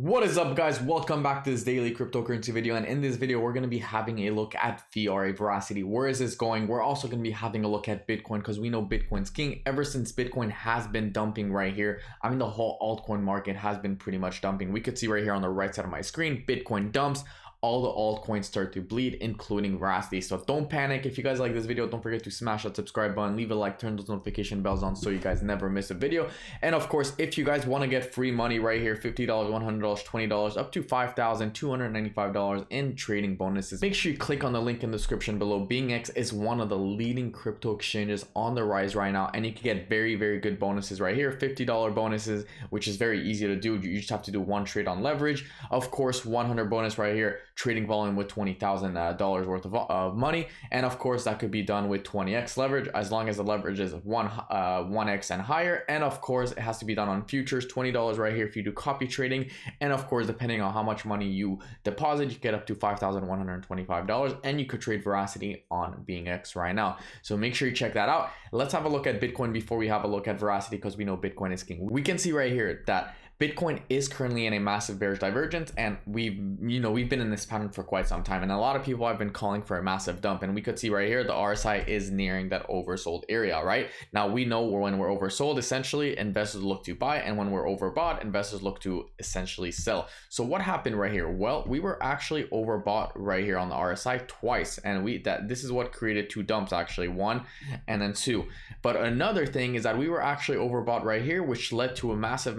What is up, guys? Welcome back to this daily cryptocurrency video, and in this video we're going to be having a look at VRA Veracity. Where is this going? We're also going to be having a look at Bitcoin because we know Bitcoin's king. Ever since Bitcoin has been dumping right here, I mean the whole altcoin market has been pretty much dumping. We could see right here on the right side of my screen, Bitcoin dumps, all the altcoins start to bleed, including Veracity. So don't panic. If you guys like this video, don't forget to smash that subscribe button, leave a like, turn those notification bells on so you guys never miss a video. And of course, if you guys want to get free money right here, $50, $100, $20, up to $5,295 in trading bonuses, make sure you click on the link in the description below. BingX is one of the leading crypto exchanges on the rise right now, and you can get very good bonuses right here. $50 bonuses, which is very easy to do. You just have to do one trade on leverage. Of course, 100 bonus right here, trading volume with $20,000 worth of money, and of course that could be done with 20x leverage as long as the leverage is 1x and higher. And of course it has to be done on futures, $20 right here if you do copy trading. And of course, depending on how much money you deposit, you get up to $5,125, and you could trade Veracity on BingX right now. So make sure you check that out. Let's have a look at Bitcoin before we have a look at Veracity, because we know Bitcoin is king. We can see right here that Bitcoin is currently in a massive bearish divergence, and we've been in this pattern for quite some time, and a lot of people have been calling for a massive dump. And we could see right here the RSI is nearing that oversold area. Right now, we know when we're oversold, essentially investors look to buy, and when we're overbought, investors look to essentially sell. So what happened right here? Well, we were actually overbought right here on the RSI twice, and this is what created two dumps, actually, one and then two. But another thing is that we were actually overbought right here, which led to a massive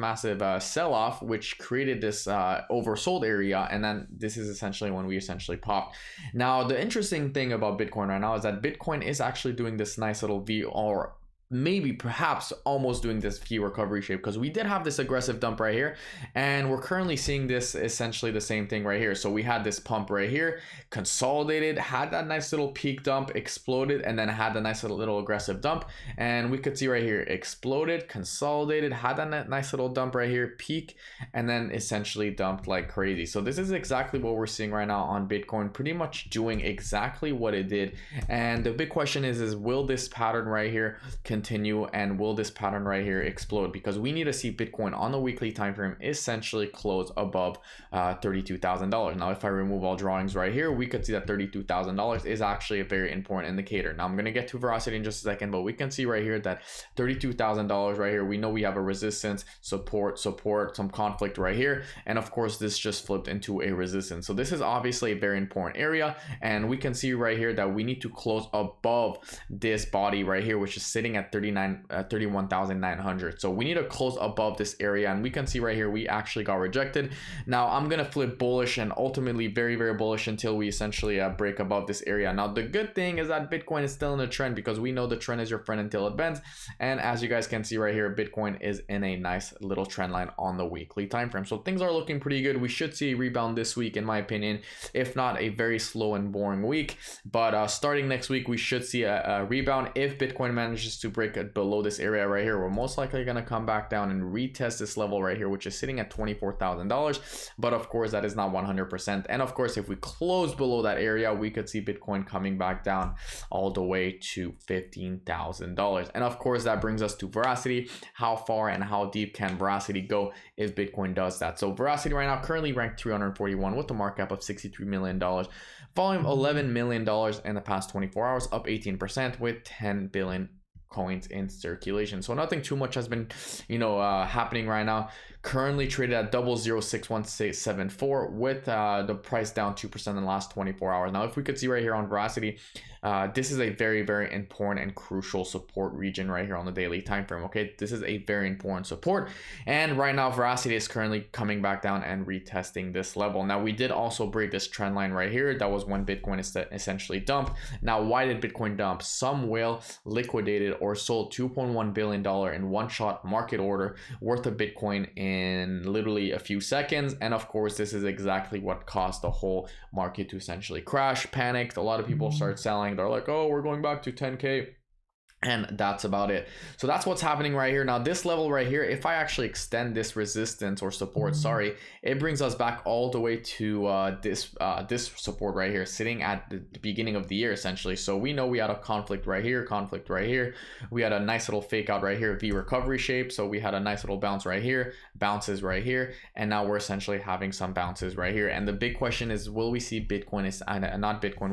sell-off, which created this oversold area, and then this is essentially when we essentially popped. Now the interesting thing about Bitcoin right now is that Bitcoin is actually doing this nice little V, or maybe perhaps almost doing this V recovery shape, because we did have this aggressive dump right here, and we're currently seeing this essentially the same thing right here. So we had this pump right here, consolidated, had that nice little peak dump, exploded, and then had the nice little aggressive dump. And we could see right here, exploded, consolidated, had that nice little dump right here, peak, and then essentially dumped like crazy. So this is exactly what we're seeing right now on Bitcoin, pretty much doing exactly what it did. And the big question is will this pattern right here continue, and will this pattern right here explode? Because we need to see Bitcoin on the weekly time frame essentially close above $32,000. Now if I remove all drawings right here, we could see that $32,000 is actually a very important indicator. Now I'm going to get to Veracity in just a second, but we can see right here that $32,000 right here, we know we have a resistance, support, some conflict right here, and of course this just flipped into a resistance. So this is obviously a very important area, and we can see right here that we need to close above this body right here, which is sitting at 31,900. So we need to close above this area, and we can see right here we actually got rejected. Now I'm gonna flip bullish, and ultimately very bullish until we essentially break above this area. Now the good thing is that Bitcoin is still in a trend, because we know the trend is your friend until it bends, and as you guys can see right here, Bitcoin is in a nice little trend line on the weekly time frame. So things are looking pretty good. We should see a rebound this week, in my opinion, if not a very slow and boring week. But starting next week, we should see a rebound. If Bitcoin manages to break it below this area right here, we're most likely going to come back down and retest this level right here, which is sitting at $24,000. But of course that is not 100%, and of course if we close below that area, we could see Bitcoin coming back down all the way to $15,000. And of course that brings us to Veracity. How far and how deep can Veracity go if Bitcoin does that? So Veracity right now currently ranked 341 with a market cap of $63 million, volume $11 million in the past 24 hours, up 18% with 10 billion coins in circulation. So nothing too much has been happening right now. Currently traded at 006174 with the price down 2% in the last 24 hours. Now if we could see right here on Veracity, this is a very important and crucial support region right here on the daily time frame. Okay, this is a very important support, and right now Veracity is currently coming back down and retesting this level. Now we did also break this trend line right here. That was when Bitcoin is essentially dumped. Now why did Bitcoin dump? Some whale liquidated or sold $2.1 billion in one-shot market order worth of Bitcoin in literally a few seconds, and of course this is exactly what caused the whole market to essentially crash. Panicked, a lot of people start selling. They're like, oh, we're going back to 10k. and that's about it. So that's what's happening right here. Now this level right here, if I actually extend this resistance or support, sorry, it brings us back all the way to this support right here, sitting at the beginning of the year essentially. So we know we had a conflict right here, we had a nice little fake out right here, V recovery shape. So we had a nice little bounce right here, bounces right here, and now we're essentially having some bounces right here. And the big question is, will we see Bitcoin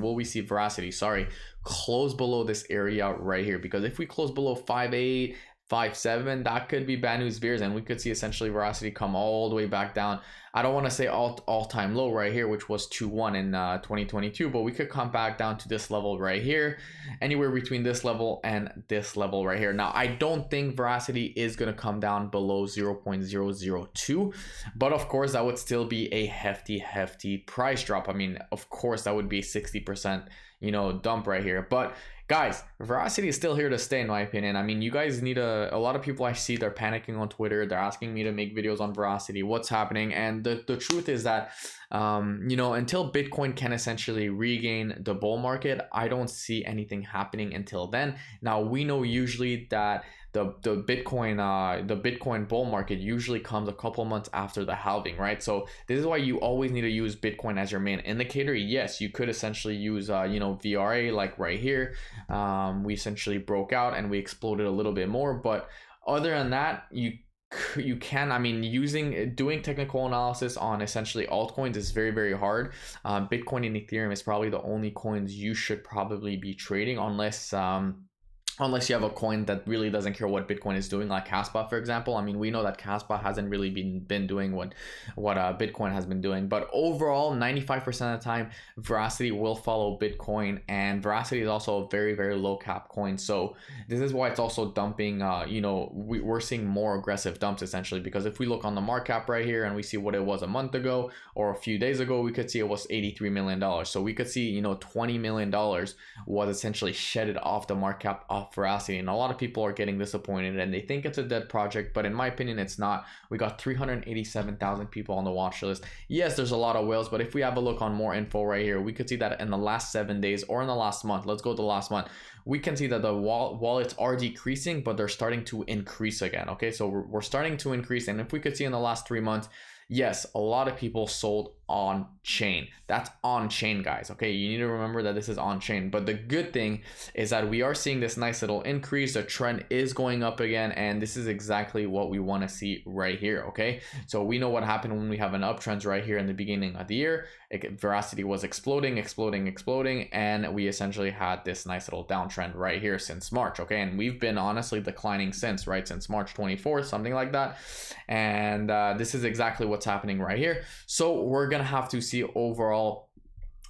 will we see Verasity, sorry, close below this area right here? Because if we close below 5.8, 5.7, that could be bad news bears, and we could see essentially Verasity come all the way back down. I don't want to say all-time low right here, which was 2.1 in 2022, but we could come back down to this level right here, anywhere between this level and this level right here. Now I don't think Verasity is going to come down below 0.002, but of course that would still be a hefty price drop. I mean, of course that would be 60%, you know, dump right here. But guys, Verasity is still here to stay in my opinion. I mean, you guys need a lot of people I see, they're panicking on Twitter, they're asking me to make videos on Verasity, what's happening. And the truth is that you know, until Bitcoin can essentially regain the bull market, I don't see anything happening until then. Now we know usually that the Bitcoin bull market usually comes a couple months after the halving, right? So this is why you always need to use Bitcoin as your main indicator. Yes, you could essentially use you know, VRA, like right here. We essentially broke out and we exploded a little bit more, but other than that, you can, I mean, doing technical analysis on essentially altcoins is very hard. Bitcoin and Ethereum is probably the only coins you should probably be trading, unless you have a coin that really doesn't care what Bitcoin is doing, like Caspa, for example. I mean, we know that Caspa hasn't really been doing what Bitcoin has been doing. But overall, 95% of the time, Verasity will follow Bitcoin, and Verasity is also a very low cap coin. So this is why it's also dumping. You know, we're seeing more aggressive dumps essentially, because if we look on the market cap right here and we see what it was a month ago or a few days ago, we could see it was $83 million. So we could see, you know, $20 million was essentially shedded off the market cap of Verasity, and a lot of people are getting disappointed and they think it's a dead project, but in my opinion it's not. We got 387,000 people on the watch list. Yes, there's a lot of whales, but if we have a look on more info right here, we could see that in the last 7 days or in the last month, let's go to the last month, we can see that the wallets are decreasing, but they're starting to increase again. Okay, so we're starting to increase, and if we could see in the last 3 months, yes, a lot of people sold on chain. That's on chain, guys. Okay, you need to remember that this is on chain. But the good thing is that we are seeing this nice little increase. The trend is going up again, and this is exactly what we want to see right here. Okay, so we know what happened when we have an uptrend right here in the beginning of the year. Verasity was exploding, and we essentially had this nice little downtrend right here since March. Okay, and we've been honestly declining since, right, since March 24th, something like that. And this is exactly what's happening right here. So we're gonna have to see overall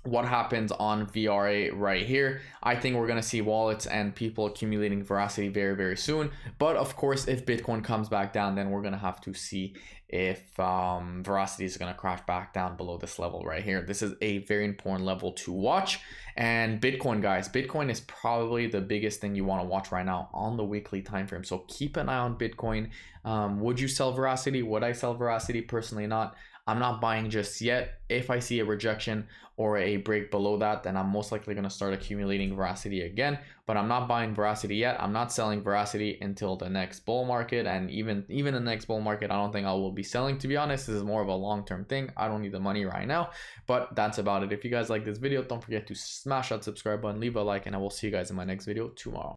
what happens on VRA right here. I think we're going to see wallets and people accumulating Verasity very soon. But of course, if Bitcoin comes back down, then we're going to have to see if Verasity is going to crash back down below this level right here. This is a very important level to watch. And Bitcoin, guys, Bitcoin is probably the biggest thing you want to watch right now on the weekly time frame. So keep an eye on Bitcoin. Would you sell Verasity? Would I sell Verasity? Personally, not. I'm not buying just yet. If I see a rejection or a break below that, then I'm most likely going to start accumulating Verasity again. But I'm not buying Verasity yet. I'm not selling Verasity until the next bull market. And even the next bull market, I don't think I will be selling. To be honest, this is more of a long-term thing. I don't need the money right now. But that's about it. If you guys like this video, don't forget to smash that subscribe button, leave a like, and I will see you guys in my next video tomorrow.